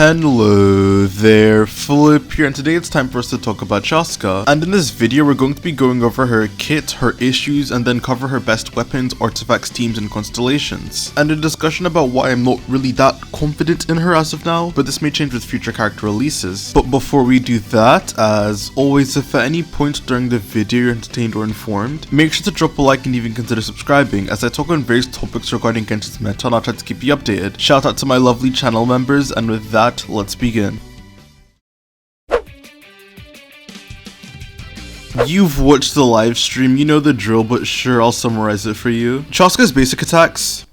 Hello there, Philip here, and today it's time for us to talk about Chasca. And in this video we're going to be going over her kit, her issues, and then cover her best weapons, artifacts, teams, and constellations. And a discussion about why I'm not really that confident in her as of now, but this may change with future character releases. But before we do that, as always, if at any point during the video you're entertained or informed, make sure to drop a like and even consider subscribing, as I talk on various topics regarding Genshin's meta and I'll try to keep you updated. Shout out to my lovely channel members, and with that, let's begin. You've watched the live stream, you know the drill, but sure, I'll summarize it for you. Chasca's basic attacks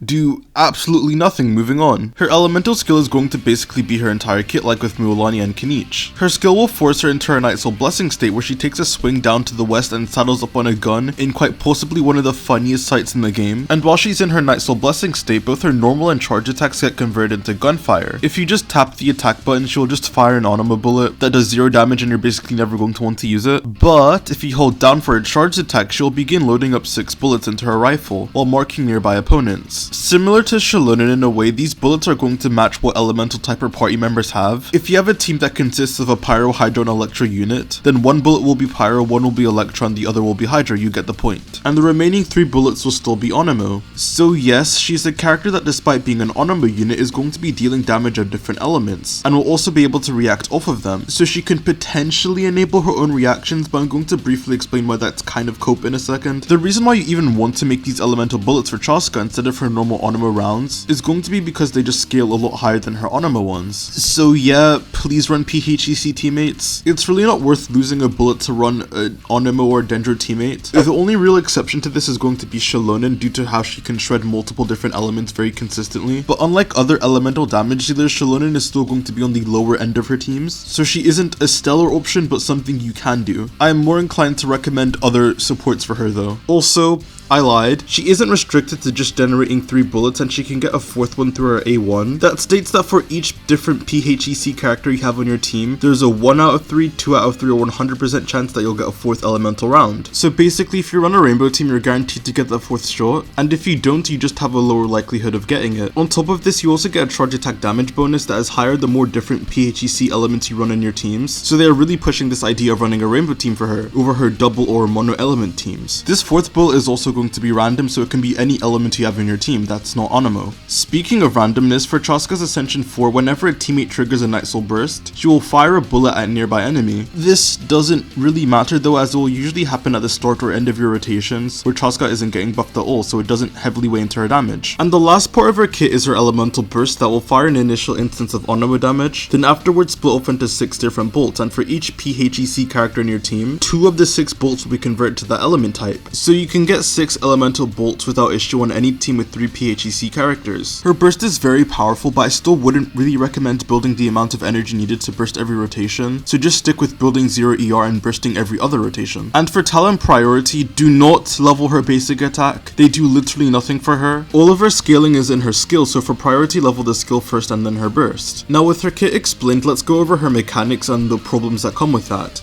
do absolutely nothing. Moving on. Her elemental skill is going to basically be her entire kit, like with Mualani and Kinich. Her skill will force her into her Night Soul Blessing state, where she takes a swing down to the west and saddles up on a gun in quite possibly one of the funniest sights in the game. And while she's in her Night Soul Blessing state, both her normal and charge attacks get converted into gunfire. If you just tap the attack button, she'll just fire an Anima bullet that does 0 damage and you're basically never going to want to use it. But if you hold down for a charged attack, she'll begin loading up 6 bullets into her rifle while marking nearby opponents. Similar to Shilonen in a way, these bullets are going to match what elemental type her party members have. If you have a team that consists of a Pyro, Hydro, and Electro unit, then one bullet will be Pyro, one will be Electro, and the other will be Hydro. You get the point. And the remaining 3 bullets will still be Onimo. So yes, she's a character that, despite being an Onimo unit, is going to be dealing damage on different elements, and will also be able to react off of them. So she can potentially enable her own reactions, but I'm going to briefly explain why that's kind of cope in a second. The reason why you even want to make these elemental bullets for Chasca instead of her normal Onimo rounds is going to be because they just scale a lot higher than her Onima ones. So yeah, please run PHEC teammates. It's really not worth losing a bullet to run an Onima or Dendro teammate. The only real exception to this is going to be Shilonen, due to how she can shred multiple different elements very consistently. But unlike other elemental damage dealers, Shilonen is still going to be on the lower end of her teams, so she isn't a stellar option, but something you can do. I am more inclined to recommend other supports for her though. Also, I lied. She isn't restricted to just generating 3 bullets, and she can get a 4th one through her A1. That states that for each different PHEC character you have on your team, there's a 1 out of 3, 2 out of 3, or 100% chance that you'll get a 4th elemental round. So basically, if you run a rainbow team, you're guaranteed to get that 4th shot, and if you don't, you just have a lower likelihood of getting it. On top of this, you also get a charge attack damage bonus that is higher the more different PHEC elements you run in your teams. So they are really pushing this idea of running a rainbow team for her over her double or mono element teams. This 4th bullet is also going to be random, so it can be any element you have in your team that's not Onimo. Speaking of randomness, for Chasca's Ascension 4, whenever a teammate triggers a Night Soul Burst, she will fire a bullet at a nearby enemy. This doesn't really matter though, as it will usually happen at the start or end of your rotations, where Chasca isn't getting buffed at all, so it doesn't heavily weigh into her damage. And the last part of her kit is her Elemental Burst that will fire an initial instance of Onimo damage, then afterwards split off into 6 different bolts, and for each PHEC character in your team, 2 of the 6 bolts will be converted to that element type. So you can get 6 elemental bolts without issue on any team with 3 PHEC characters. Her burst is very powerful, but I still wouldn't really recommend building the amount of energy needed to burst every rotation, so just stick with building 0 ER and bursting every other rotation. And for talent priority, do not level her basic attack. They do literally nothing for her. All of her scaling is in her skill, so for priority, level the skill first and then her burst. Now with her kit explained, let's go over her mechanics and the problems that come with that.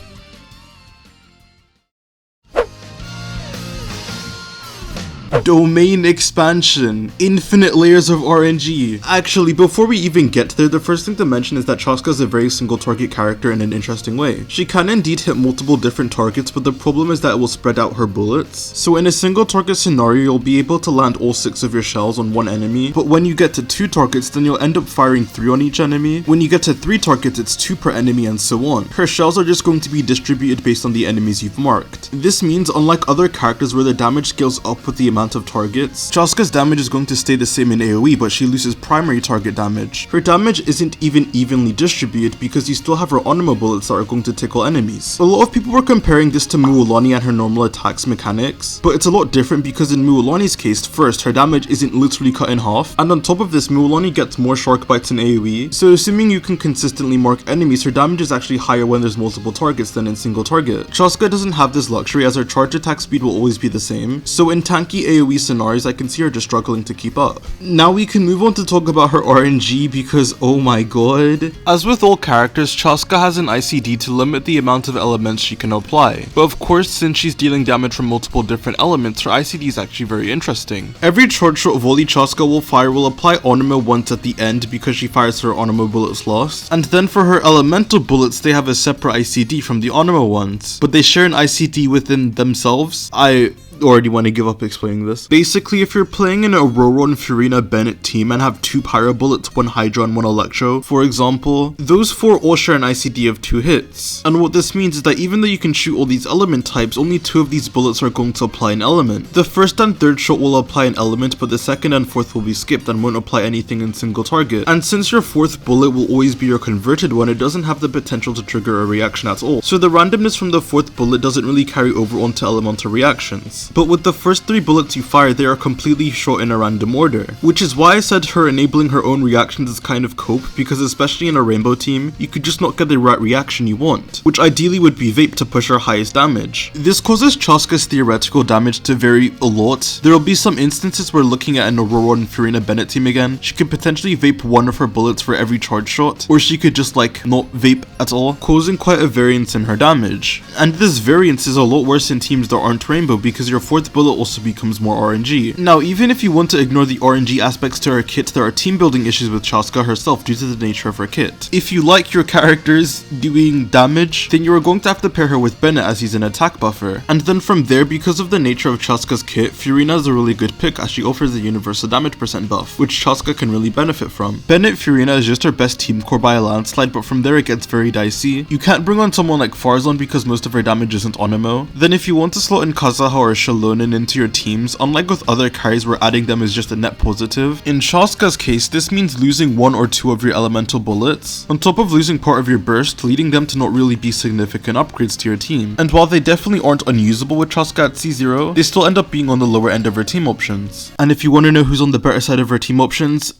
Domain expansion, infinite layers of RNG. Actually, before we even get there, the first thing to mention is that Chasca is a very single target character in an interesting way. She can indeed hit multiple different targets, but the problem is that it will spread out her bullets. So in a single target scenario, you'll be able to land all 6 of your shells on one enemy, but when you get to 2 targets, then you'll end up firing 3 on each enemy. When you get to 3 targets, it's 2 per enemy, and so on. Her shells are just going to be distributed based on the enemies you've marked. This means, unlike other characters where the damage scales up with the amount of targets, Chasca's damage is going to stay the same in AoE, but she loses primary target damage. Her damage isn't even evenly distributed because you still have her Onima bullets that are going to tickle enemies. A lot of people were comparing this to Mualani and her normal attacks mechanics, but it's a lot different because in Mualani's case, first, her damage isn't literally cut in half, and on top of this, Mualani gets more shark bites in AoE, so assuming you can consistently mark enemies, her damage is actually higher when there's multiple targets than in single target. Chasca doesn't have this luxury, as her charge attack speed will always be the same, so in tanky AoE AoE scenarios, I can see her just struggling to keep up. Now we can move on to talk about her RNG because oh my god. As with all characters, Chasca has an ICD to limit the amount of elements she can apply. But of course, since she's dealing damage from multiple different elements, her ICD is actually very interesting. Every charge shot volley Chasca will fire will apply Onoma once at the end because she fires her Onoma bullets last. And then for her elemental bullets, they have a separate ICD from the Onoma ones. But they share an ICD within themselves. I already want to give up explaining this. Basically, if you're playing an Aurora and Furina Bennett team and have 2 Pyro bullets, 1 Hydra and 1 Electro, for example, those 4 all share an ICD of 2 hits. And what this means is that even though you can shoot all these element types, only 2 of these bullets are going to apply an element. The first and third shot will apply an element, but the second and fourth will be skipped and won't apply anything in single target. And since your 4th bullet will always be your converted one, it doesn't have the potential to trigger a reaction at all. So the randomness from the 4th bullet doesn't really carry over onto elemental reactions. But with the first 3 bullets you fire, they are completely shot in a random order. Which is why I said her enabling her own reactions is kind of cope, because especially in a rainbow team, you could just not get the right reaction you want, which ideally would be Vape to push her highest damage. This causes Chasca's theoretical damage to vary a lot. There will be some instances where looking at an Aurora and Furina Bennett team again, she could potentially Vape 1 of her bullets for every charge shot, or she could just like not Vape at all, causing quite a variance in her damage. And this variance is a lot worse in teams that aren't rainbow because your 4th bullet also becomes more RNG. Now, even if you want to ignore the RNG aspects to her kit, there are team building issues with Chasca herself due to the nature of her kit. If you like your characters doing damage, then you are going to have to pair her with Bennett as he's an attack buffer. And then from there, because of the nature of Chasca's kit, Furina is a really good pick as she offers a universal damage percent buff, which Chasca can really benefit from. Bennett Furina is just her best team core by a landslide, but from there it gets very dicey. You can't bring on someone like Farzan because most of her damage isn't Onoma. Then if you want to slot in Kazaha or Shalonen into your teams, unlike with other carries where adding them is just a net positive, in Chasca's case this means losing 1 or 2 of your elemental bullets, on top of losing part of your burst, leading them to not really be significant upgrades to your team. And while they definitely aren't unusable with Chasca at C0, they still end up being on the lower end of her team options. And if you want to know who's on the better side of her team options,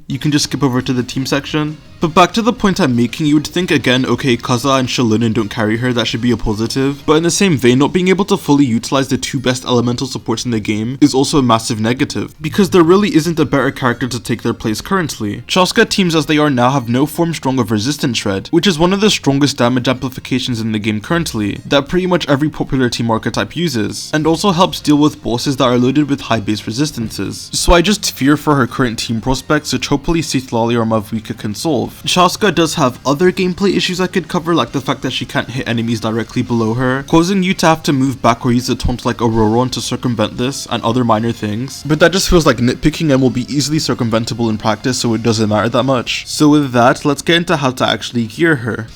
you can just skip over to the team section. But back to the point I'm making, you would think again, okay, Kaza and Shalonen don't carry her, that should be a positive. But in the same vein, not being able to fully utilize the 2 best elemental supports in the game is also a massive negative, because there really isn't a better character to take their place currently. Chasca teams as they are now have no form strong of Resistance Shred, which is one of the strongest damage amplifications in the game currently, that pretty much every popular team archetype uses, and also helps deal with bosses that are loaded with high base resistances. So I just fear for her current team prospects, which hopefully Citlali or Mavuika can solve. Chasca does have other gameplay issues I could cover, like the fact that she can't hit enemies directly below her, causing you to have to move back or use a taunt like Auroron to circumvent this, and other minor things. But that just feels like nitpicking and will be easily circumventable in practice, so it doesn't matter that much. So with that, let's get into how to actually gear her.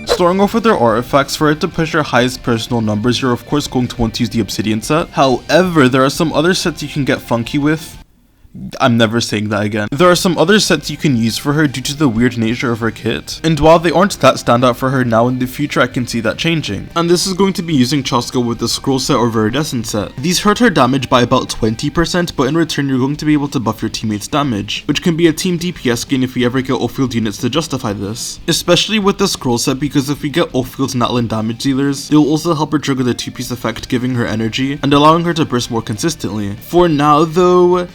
Starting off with her artifacts, for it to push her highest personal numbers, you're of course going to want to use the Obsidian set. However, there are some other sets you can get funky with. I'm never saying that again. There are some other sets you can use for her due to the weird nature of her kit, and while they aren't that standout for her now, in the future I can see that changing. And this is going to be using Chasca with the Scroll set or Viridescent set. These hurt her damage by about 20%, but in return you're going to be able to buff your teammates' damage, which can be a team DPS gain if we ever get off-field units to justify this. Especially with the Scroll set, because if we get off-field Natlan damage dealers, they will also help her trigger the 2-piece effect, giving her energy, and allowing her to burst more consistently. For now though,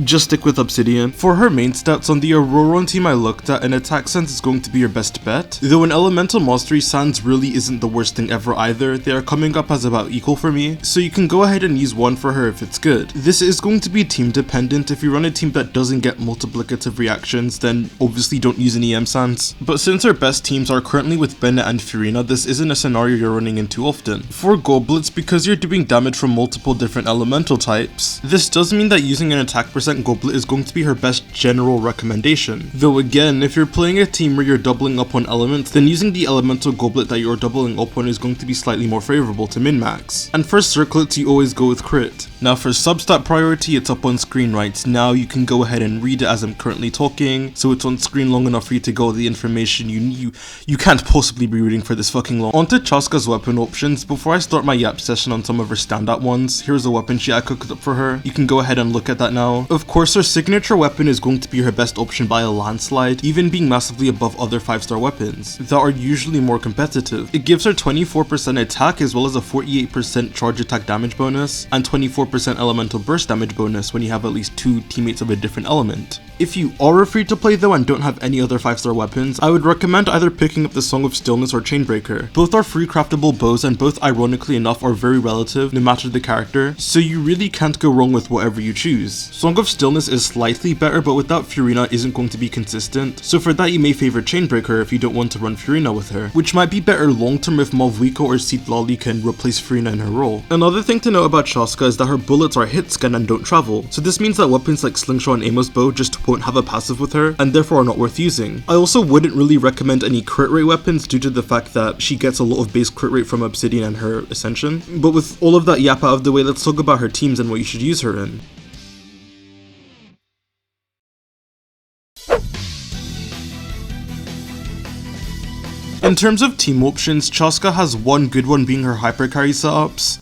just stick with Obsidian. For her main stats, on the Auroron team I looked at, an attack sense is going to be your best bet, though an elemental mastery sans really isn't the worst thing ever either. They are coming up as about equal for me, so you can go ahead and use one for her if it's good. This is going to be team dependent. If you run a team that doesn't get multiplicative reactions, then obviously don't use an EM sans. But since her best teams are currently with Bennett and Furina, this isn't a scenario you're running into often. For goblets, because you're doing damage from multiple different elemental types, this does mean that using an attack percent goblet is going to be her best general recommendation. Though again, if you're playing a team where you're doubling up on elements, then using the elemental goblet that you're doubling up on is going to be slightly more favorable to min-max. And for circlets, you always go with crit. Now for substat priority, it's up on screen right now. You can go ahead and read it as I'm currently talking, so it's on screen long enough for you to get all the information you can't possibly be reading for this fucking long. Onto Chasca's weapon options. Before I start my yap session on some of her standout ones, here's a weapon sheet I cooked up for her. You can go ahead and look at that now. Of course, her signature weapon is going to be her best option by a landslide, even being massively above other 5-star weapons that are usually more competitive. It gives her 24% attack as well as a 48% charge attack damage bonus and 24% elemental burst damage bonus when you have at least 2 teammates of a different element. If you are a free to play though and don't have any other 5-star weapons, I would recommend either picking up the Song of Stillness or Chainbreaker. Both are free craftable bows and both ironically enough are very relative no matter the character, so you really can't go wrong with whatever you choose. Song of Stillness is slightly better, but without Furina isn't going to be consistent, so for that you may favor Chainbreaker if you don't want to run Furina with her, which might be better long term if Malvuiko or Citlali can replace Furina in her role. Another thing to know about Chasca is that her bullets are hit scan and don't travel, so this means that weapons like Slingshot and Amos Bow just won't have a passive with her and therefore are not worth using. I also wouldn't really recommend any crit rate weapons due to the fact that she gets a lot of base crit rate from Obsidian and her Ascension. But with all of that yap out of the way, let's talk about her teams and what you should use her in. In terms of team options, Chasca has one good one being her hyper carry setups,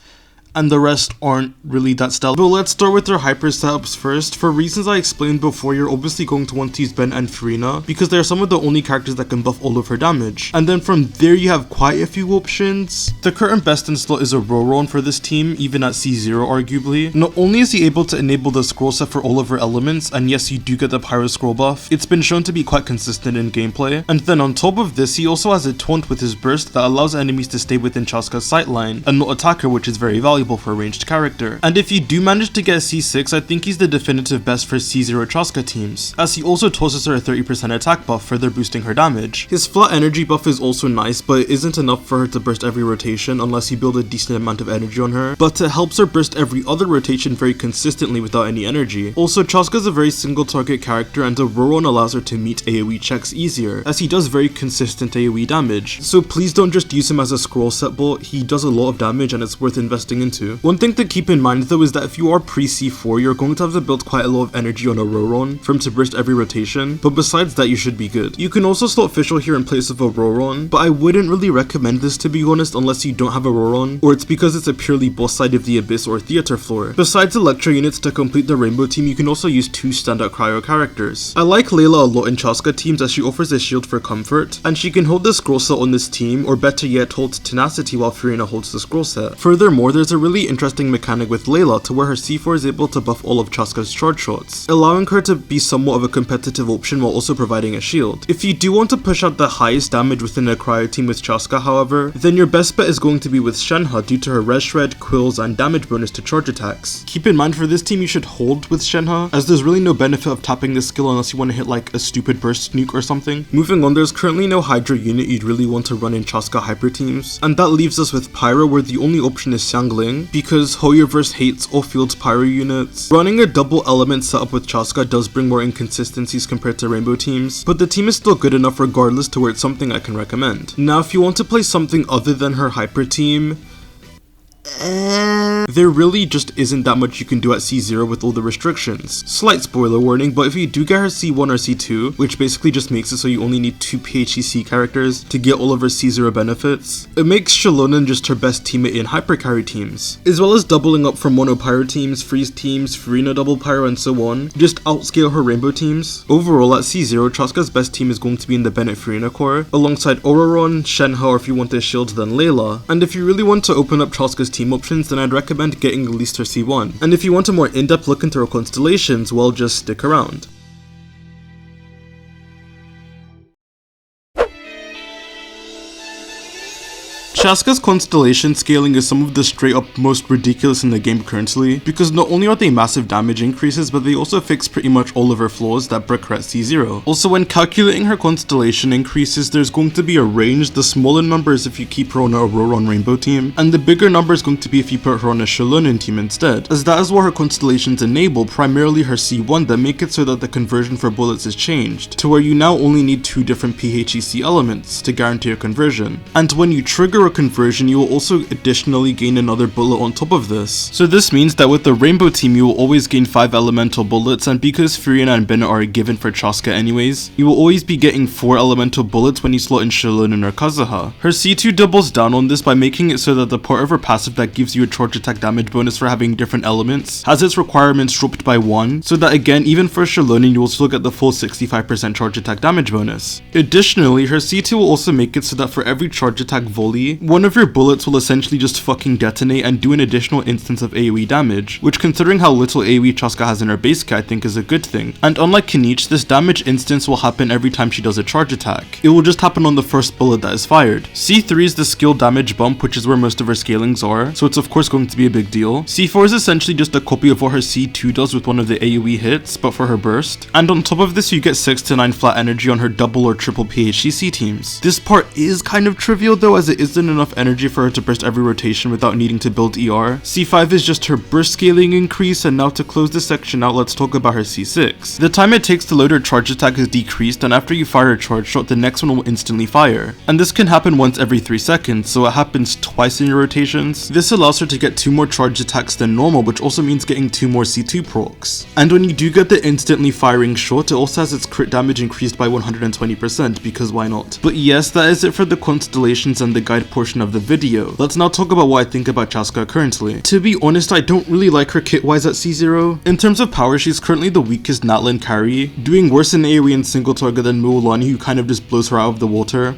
and the rest aren't really that stellar. But let's start with their hyper setups first. For reasons I explained before, you're obviously going to want to use Ben and Furina because they're some of the only characters that can buff all of her damage. And then from there you have quite a few options. The current best in slot is Auroron for this team, even at C0 arguably. Not only is he able to enable the scroll set for all of her elements, and yes you do get the pyro scroll buff, it's been shown to be quite consistent in gameplay. And then on top of this, he also has a taunt with his burst that allows enemies to stay within Chasca's sightline and not attack her, which is very valuable for a ranged character. And if you do manage to get C6, I think he's the definitive best for C0 Chasca teams, as he also tosses her a 30% attack buff, further boosting her damage. His flat energy buff is also nice, but it isn't enough for her to burst every rotation unless you build a decent amount of energy on her, but it helps her burst every other rotation very consistently without any energy. Also, Chasca is a very single target character and Auroron allows her to meet AoE checks easier, as he does very consistent AoE damage. So please don't just use him as a scroll set bot, he does a lot of damage and it's worth investing into. One thing to keep in mind though is that if you are pre-C4, you're going to have to build quite a lot of energy on Auroron for him to burst every rotation, but besides that you should be good. You can also slot Fischl here in place of Auroron, but I wouldn't really recommend this to be honest unless you don't have Auroron, or it's because it's a purely boss side of the Abyss or Theater floor. Besides Electro units to complete the Rainbow team, you can also use 2 standout cryo characters. I like Layla a lot in Chasca teams as she offers a shield for comfort, and she can hold the scroll set on this team, or better yet hold Tenacity while Furina holds the scroll set. Furthermore, there's a really interesting mechanic with Layla to where her C4 is able to buff all of Chasca's charge shots, allowing her to be somewhat of a competitive option while also providing a shield. If you do want to push out the highest damage within a cryo team with Chasca however, then your best bet is going to be with Shenhe due to her res shred, quills, and damage bonus to charge attacks. Keep in mind for this team you should hold with Shenhe, as there's really no benefit of tapping this skill unless you want to hit like a stupid burst nuke or something. Moving on, there's currently no Hydra unit you'd really want to run in Chasca hyper teams, and that leaves us with Pyro, where the only option is Xiangling, because Hoyoverse hates off-field pyro units. Running a double element setup with Chasca does bring more inconsistencies compared to Rainbow teams, but the team is still good enough regardless to where it's something I can recommend. Now if you want to play something other than her hyper team, there really just isn't that much you can do at C0 with all the restrictions. Slight spoiler warning, but if you do get her C1 or C2, which basically just makes it so you only need 2 PHEC characters to get all of her C0 benefits, it makes Xilonen just her best teammate in hyper carry teams, as well as doubling up for mono pyro teams, freeze teams, Furina double pyro, and so on, just outscale her rainbow teams. Overall at C0, Chasca's best team is going to be in the Bennett Furina core, alongside Auroron, Shenhe, or if you want a shield then Layla, and if you really want to open up Chasca's team options, then I'd recommend getting at least her C1. And if you want a more in-depth look into her constellations, well, just stick around. Chasca's constellation scaling is some of the straight up most ridiculous in the game currently, because not only are they massive damage increases, but they also fix pretty much all of her flaws that break her at C0. Also, when calculating her constellation increases, there's going to be a range. The smaller number is if you keep her on a Auroron Rainbow team, and the bigger number is going to be if you put her on a Xilonen team instead, as that is what her constellations enable, primarily her C1, that make it so that the conversion for bullets is changed, to where you now only need 2 different PHEC elements to guarantee a conversion. And when you trigger a conversion, you will also additionally gain another bullet on top of this. So this means that with the rainbow team, you will always gain 5 elemental bullets, and because Furion and Bennett are a given for Chasca anyways, you will always be getting 4 elemental bullets when you slot in Shilonen or Kazuha. Her C2 doubles down on this by making it so that the part of her passive that gives you a charge attack damage bonus for having different elements has its requirements dropped by 1, so that again, even for Shilonen, you will still get the full 65% charge attack damage bonus. Additionally, her C2 will also make it so that for every charge attack volley, one of your bullets will essentially just fucking detonate and do an additional instance of AoE damage, which considering how little AoE Chasca has in her base kit, I think is a good thing. And unlike Kinich, this damage instance will happen every time she does a charge attack. It will just happen on the first bullet that is fired. C3 is the skill damage bump, which is where most of her scalings are, so it's of course going to be a big deal. C4 is essentially just a copy of what her C2 does with one of the AoE hits, but for her burst. And on top of this, you get 6 to 9 flat energy on her double or triple PHCC teams. This part is kind of trivial though, as it isn't enough energy for her to burst every rotation without needing to build ER. C5 is just her burst scaling increase, and now to close this section out, let's talk about her C6. The time it takes to load her charge attack is decreased, and after you fire a charge shot, the next one will instantly fire. And this can happen once every 3 seconds, so it happens twice in your rotations. This allows her to get 2 more charge attacks than normal, which also means getting 2 more C2 procs. And when you do get the instantly firing shot, it also has its crit damage increased by 120%, because why not? But yes, that is it for the Constellations and the guide portion of the video. Let's now talk about what I think about Chasca currently. To be honest, I don't really like her kit wise at C0. In terms of power, she's currently the weakest Natlan carry, doing worse in AoE and single target than Mualani, who kind of just blows her out of the water,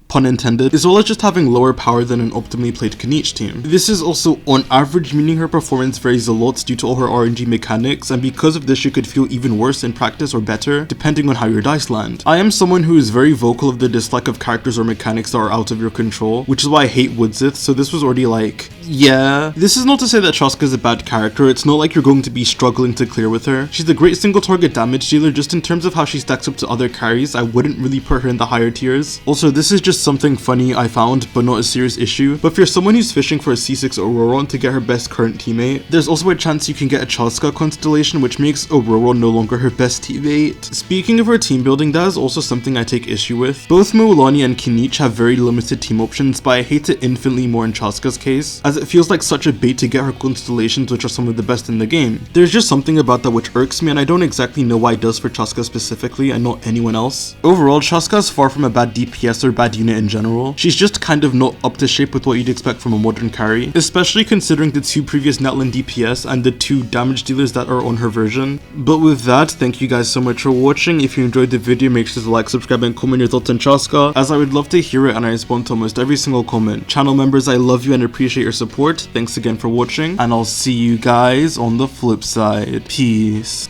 pun intended, as well as just having lower power than an optimally played Kinich team. This is also on average, meaning her performance varies a lot due to all her RNG mechanics, and because of this she could feel even worse in practice or better, depending on how your dice land. I am someone who is very vocal of the dislike of characters or mechanics that are out of your control, which is why I hate Woodsith, so this was already like, yeah. This is not to say that Chasca is a bad character, it's not like you're going to be struggling to clear with her. She's a great single target damage dealer, just in terms of how she stacks up to other carries, I wouldn't really put her in the higher tiers. Also, this is just something funny I found, but not a serious issue. But if you're someone who's fishing for a C6 Auroron to get her best current teammate, there's also a chance you can get a Chasca Constellation, which makes Auroron no longer her best teammate. Speaking of her team building, that is also something I take issue with. Both Mualani and Kinich have very limited team options, but I hate it infinitely more in Chasca's case, as it feels like such a bait to get her Constellations, which are some of the best in the game. There's just something about that which irks me, and I don't exactly know why it does for Chasca specifically and not anyone else. Overall, Chasca is far from a bad DPS or bad unit in general. She's just kind of not up to shape with what you'd expect from a modern carry, especially considering the 2 previous Natlan DPS and the 2 damage dealers that are on her version. But with that, thank you guys so much for watching. If you enjoyed the video, make sure to like, subscribe, and comment your thoughts on Chasca, as I would love to hear it and I respond to almost every single comment. Channel members, I love you and appreciate your support. Thanks again for watching, and I'll see you guys on the flip side. Peace.